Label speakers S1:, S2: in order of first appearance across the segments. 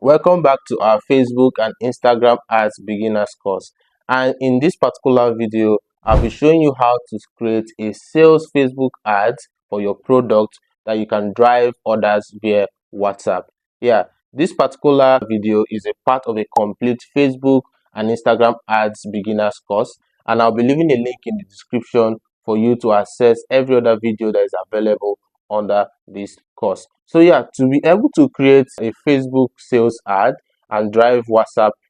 S1: Welcome back to our Facebook and Instagram ads beginners course. And in this particular video, I'll be showing you how to create a sales Facebook ads for your product that you can drive orders via WhatsApp. Yeah, this particular video is a part of a complete Facebook and Instagram ads beginners course, and I'll be leaving a link in the description for you to access every other video that is available under this course. So yeah, to be able to create a Facebook sales ad and drive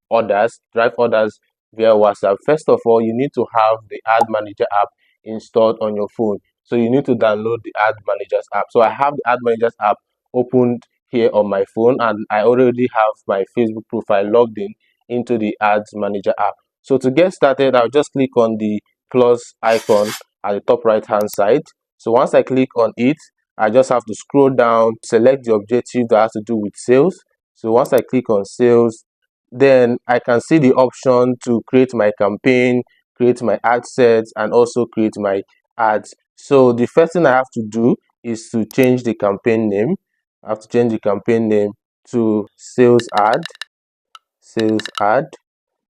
S1: orders via WhatsApp, first of all, you need to have the ad manager app installed on your phone. So you need to download the ad managers app. So I have the ad managers app opened here on my phone, and I already have my Facebook profile logged in into the ads manager app. So to get started, I'll just click on the plus icon at the top right hand side. So once I click on it, I just have to scroll down, select the objective that has to do with sales. So once I click on sales, then I can see the option to create my campaign, create my ad sets, and also create my ads. So the first thing I have to do is to change the campaign name. I have to change the campaign name to sales ad.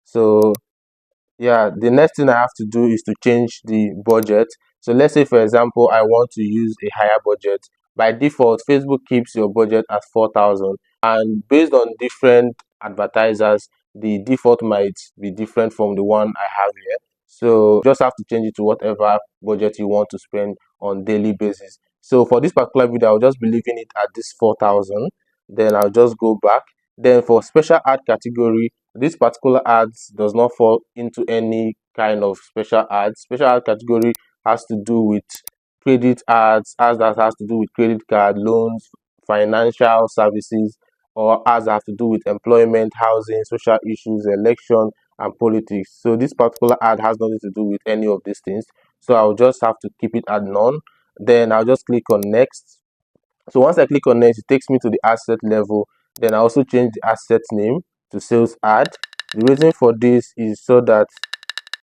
S1: So yeah, the next thing I have to do is to change the budget. So let's say, for example, I want to use a higher budget. By default, Facebook keeps your budget at 4,000, and based on different advertisers, the default might be different from the one I have here. So just have to change it to whatever budget you want to spend on daily basis. So for this particular video, I'll just be leaving it at this 4,000. Then I'll just go back. Then for special ad category, this particular ads does not fall into any kind of special ads. Special ad category has to do with credit ads that has to do with credit card, loans, financial services, or ads that have to do with employment, housing, social issues, election, and politics. So this particular ad has nothing to do with any of these things. So I'll just have to keep it at none. Then I'll just click on next. So once I click on next, it takes me to the asset level. Then I also change the asset name to sales ad. The reason for this is so that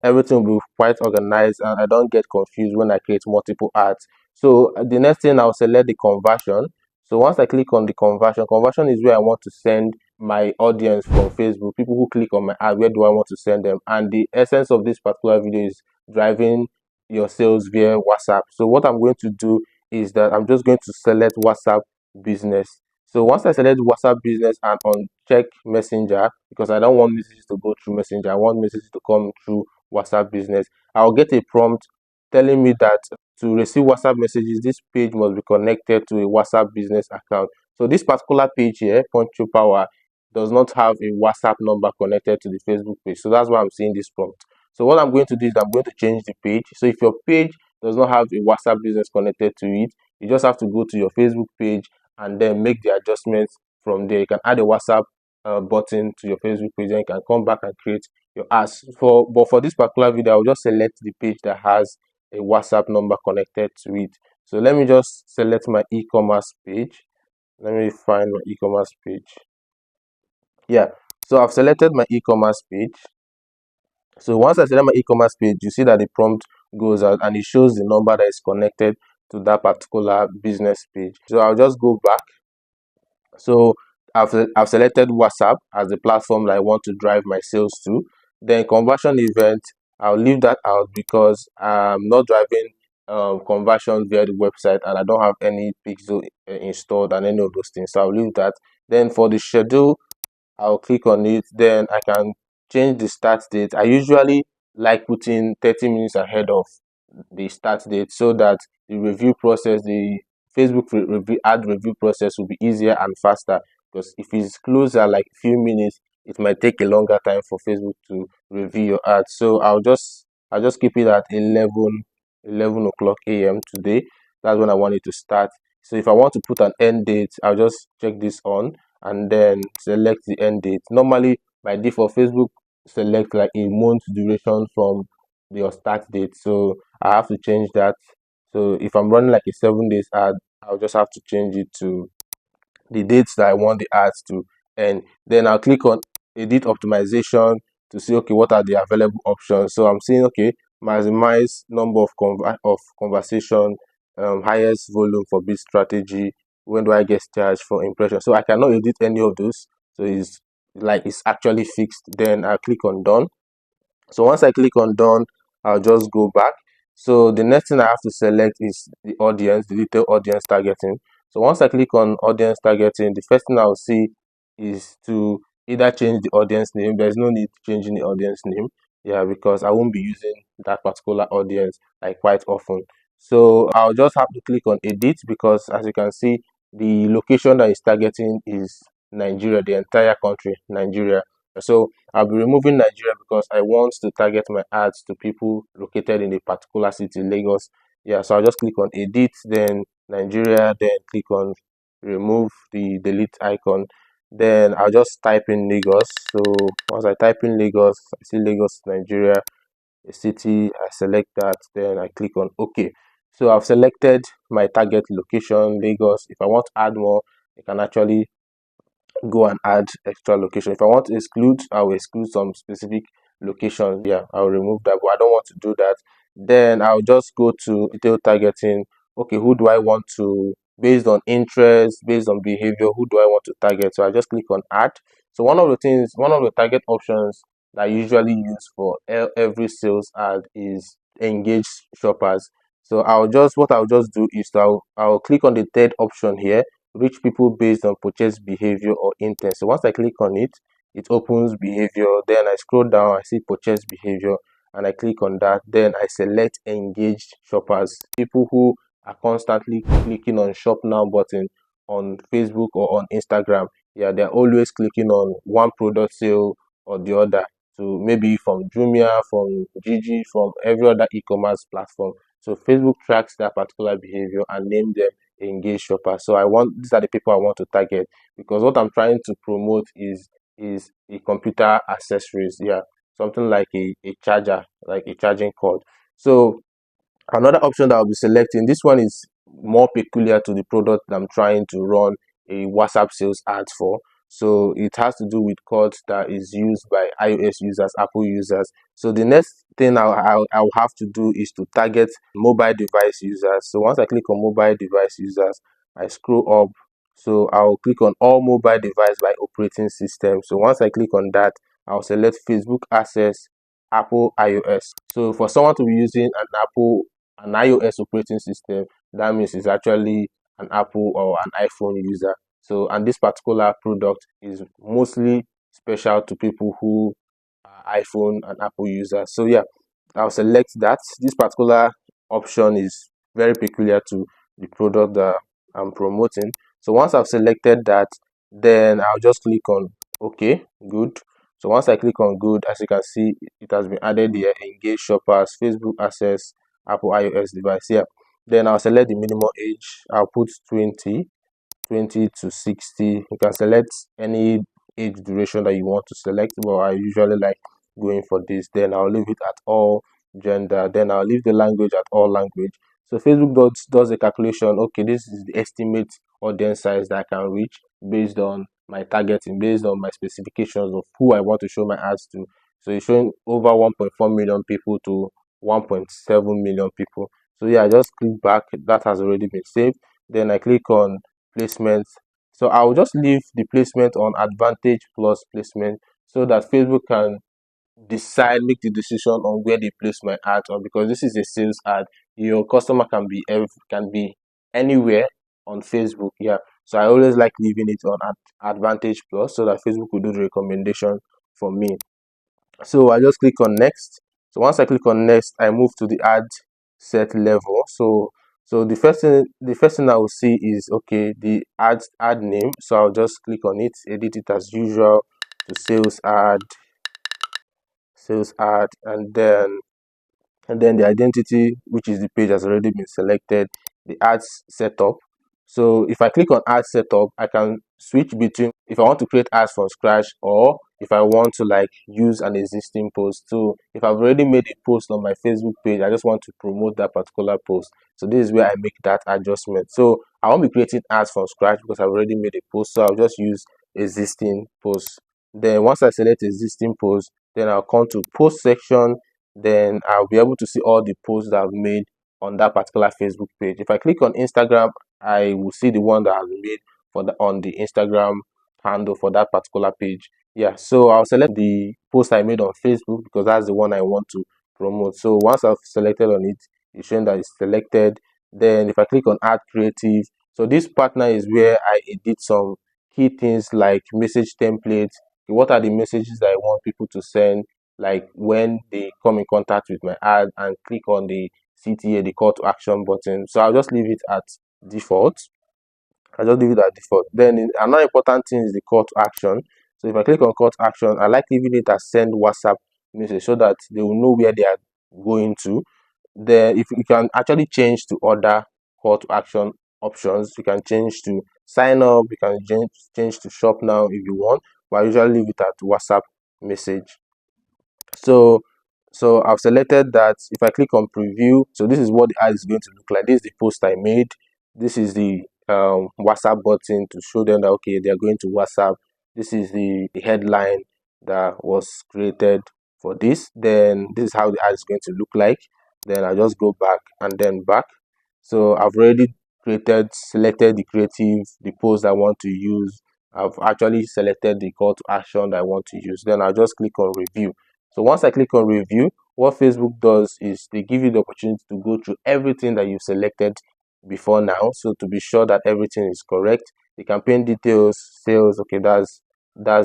S1: everything will be quite organized and I don't get confused when I create multiple ads. So the next thing, I'll select the conversion. So once I click on the conversion is where I want to send my audience from Facebook, people who click on my ad, where do I want to send them? And the essence of this particular video is driving your sales via WhatsApp. So what I'm going to do is that I'm just going to select WhatsApp business. So once I select WhatsApp business and uncheck Messenger, because I don't want messages to go through Messenger, I want messages to come through WhatsApp business, I'll get a prompt telling me that to receive WhatsApp messages, this page must be connected to a WhatsApp business account. So this particular page here, Poncho Power, does not have a WhatsApp number connected to the Facebook page. So that's why I'm seeing this prompt. So what I'm going to do is I'm going to change the page. So if your page does not have a WhatsApp business connected to it, you just have to go to your Facebook page and then make the adjustments from there. You can add a WhatsApp button to your Facebook page, and you can come back and create your ads. But for this particular video, I'll just select the page that has a WhatsApp number connected to it. So let me just select my e-commerce page. Let me find my e-commerce page. Yeah, so I've selected my e-commerce page. So once I select my e-commerce page, you see that the prompt goes out and it shows the number that is connected to that particular business page. So I'll just go back. So I've selected WhatsApp as the platform that I want to drive my sales to. Then conversion event, I'll leave that out because I'm not driving conversion via the website and I don't have any pixel installed and any of those things. So I'll leave that. Then for the schedule, I'll click on it. Then I can change the start date. I usually like putting 30 minutes ahead of the start date so that the review process, the Facebook ad review process will be easier and faster, because if it's closer like a few minutes, it might take a longer time for Facebook to review your ad. So I'll just keep it at 11 o'clock a.m. today. That's when I want it to start. So if I want to put an end date, I'll just check this on and then select the end date. Normally by default, Facebook select like a month duration from your start date, so I have to change that. So if I'm running like a 7 days ad, I'll just have to change it to the dates that I want the ads to end. Then I'll click on edit optimization to see, okay, what are the available options. So I'm seeing, okay, maximize number of conversation, highest volume for bid strategy, when do I get charged for impression. So I cannot edit any of those. so it's actually fixed. Then I click on done. So once I click on done, I'll just go back. So the next thing I have to select is the audience, the detailed audience targeting. So once I click on audience targeting, the first thing I'll see is to either change the audience name. There's no need changing the audience name, yeah, because I won't be using that particular audience like quite often. So I'll just have to click on edit, because as you can see, the location that is targeting is Nigeria, the entire country, Nigeria. So I'll be removing Nigeria because I want to target my ads to people located in a particular city, Lagos. Yeah, so I'll just click on edit, then Nigeria, then click on remove the delete icon. Then I'll just type in Lagos. So once I type in Lagos, I see Lagos, Nigeria, a city. I select that, then I click on OK. So I've selected my target location, Lagos. If I want to add more, I can actually go and add extra location. If I want to exclude, I will exclude some specific locations. Yeah, I'll remove that, but I don't want to do that. Then I'll just go to detail targeting. Okay, who do I want to, based on interest, based on behavior, who do I want to target? So I just click on add. So one of the target options that I usually use for every sales ad is engage shoppers. So what I'll just do is I'll click on the third option here, reach people based on purchase behavior or intent. So once I click on it, it opens behavior. Then I scroll down, I see purchase behavior, and I click on that. Then I select engaged shoppers, people who are constantly clicking on shop now button on Facebook or on Instagram. Yeah, they're always clicking on one product sale or the other. So maybe from Jumia, from Gigi, from every other e-commerce platform. So Facebook tracks that particular behavior and name them engage shoppers. So these are the people I want to target, because what I'm trying to promote is a computer accessories. Yeah, something like a charger, like a charging cord. So another option that I'll be selecting, this one is more peculiar to the product that I'm trying to run a WhatsApp sales ad for. So it has to do with codes that is used by iOS users, Apple users. So the next thing I'll have to do is to target mobile device users. So once I click on mobile device users, I scroll up. So I'll click on all mobile device by operating system. So once I click on that, I'll select Facebook Access, Apple iOS. So for someone to be using an iOS operating system, that means it's actually an Apple or an iPhone user. So, and this particular product is mostly special to people who are iPhone and Apple users. So yeah, I'll select that. This particular option is very peculiar to the product that I'm promoting. So once I've selected that, then I'll just click on OK, good. So once I click on good, as you can see, it has been added here, engage shoppers, Facebook access, Apple iOS device. Yeah. Then I'll select the minimum age. I'll put 20 to 60. You can select any age duration that you want to select, but I usually like going for this. Then I'll leave it at all gender. Then I'll leave the language at all language. So Facebook does a calculation. Okay, this is the estimate audience size that I can reach based on my targeting, based on my specifications of who I want to show my ads to. So it's showing over 1.4 million people to 1.7 million people. So yeah, I just click back. That has already been saved. Then I click on placement. So I'll just leave the placement on advantage plus placement, so that Facebook can make the decision on where they place my ad on, because this is a sales ad. Your customer can be anywhere on Facebook. Yeah, so I always like leaving it on advantage plus, so that Facebook will do the recommendation for me. So I just click on next. So once I click on next, I move to the ad set level. So the first thing I will see is, okay, the ad name. So I'll just click on it, edit it as usual to sales ad, and then the identity, which is the page, has already been selected. The ads setup. So if I click on ad setup, I can switch between if I want to create ads from scratch, or if I want to like use an existing post. So if I've already made a post on my Facebook page, I just want to promote that particular post. So this is where I make that adjustment. So I won't be creating ads from scratch because I've already made a post. So I'll just use existing posts. Then once I select existing post, then I'll come to post section. Then I'll be able to see all the posts that I've made on that particular Facebook page. If I click on Instagram, I will see the one that has been made on the Instagram handle for that particular page. Yeah, so I'll select the post I made on Facebook because that's the one I want to promote. So once I've selected on it, it's showing that it's selected. Then if I click on add creative, so this partner is where I edit some key things like message templates. What are the messages that I want people to send, like when they come in contact with my ad and click on the CTA, the call to action button. So I'll just leave it at default. I just leave it at default. Then another important thing is the call to action. So if I click on call to action, I like leaving it as send WhatsApp message so that they will know where they are going to. Then if you can actually change to other call to action options, you can change to sign up, you can change to shop now if you want, but I usually leave it at WhatsApp message. So I've selected that. If I click on preview, so this is what the ad is going to look like. This is the post I made. This is the WhatsApp button to show them that okay, they are going to WhatsApp. This is the headline that was created for this. Then this is how the ad is going to look like. Then I just go back and then back. So I've already selected the creative, the post I want to use. I've actually selected the call to action that I want to use. Then I'll just click on review. So once I click on review, what Facebook does is they give you the opportunity to go through everything that you've selected before now. So to be sure that everything is correct, the campaign details, sales, okay, that's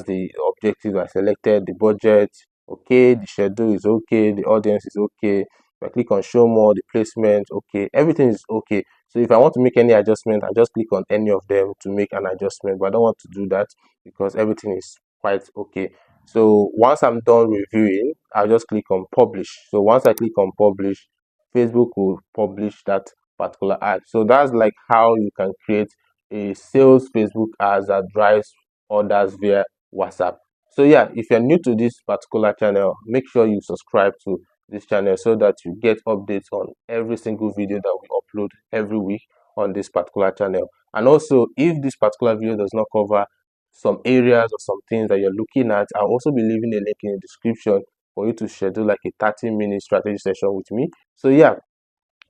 S1: the objective I selected, the budget, okay, the schedule is okay, the audience is okay. If I click on show more, the placement, okay, everything is okay. So if I want to make any adjustment, I just click on any of them to make an adjustment, but I don't want to do that because everything is quite okay. So once I'm done reviewing, I'll just click on publish. So once I click on publish, Facebook will publish that particular ad. So that's like how you can create a sales Facebook ads that drives orders via WhatsApp. So yeah, if you're new to this particular channel, make sure you subscribe to this channel so that you get updates on every single video that we upload every week on this particular channel. And also, if this particular video does not cover some areas or some things that you're looking at, I'll also be leaving a link in the description for you to schedule like a 30-minute strategy session with me. So yeah,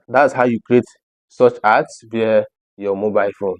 S1: that's how you create such ads via your mobile phone.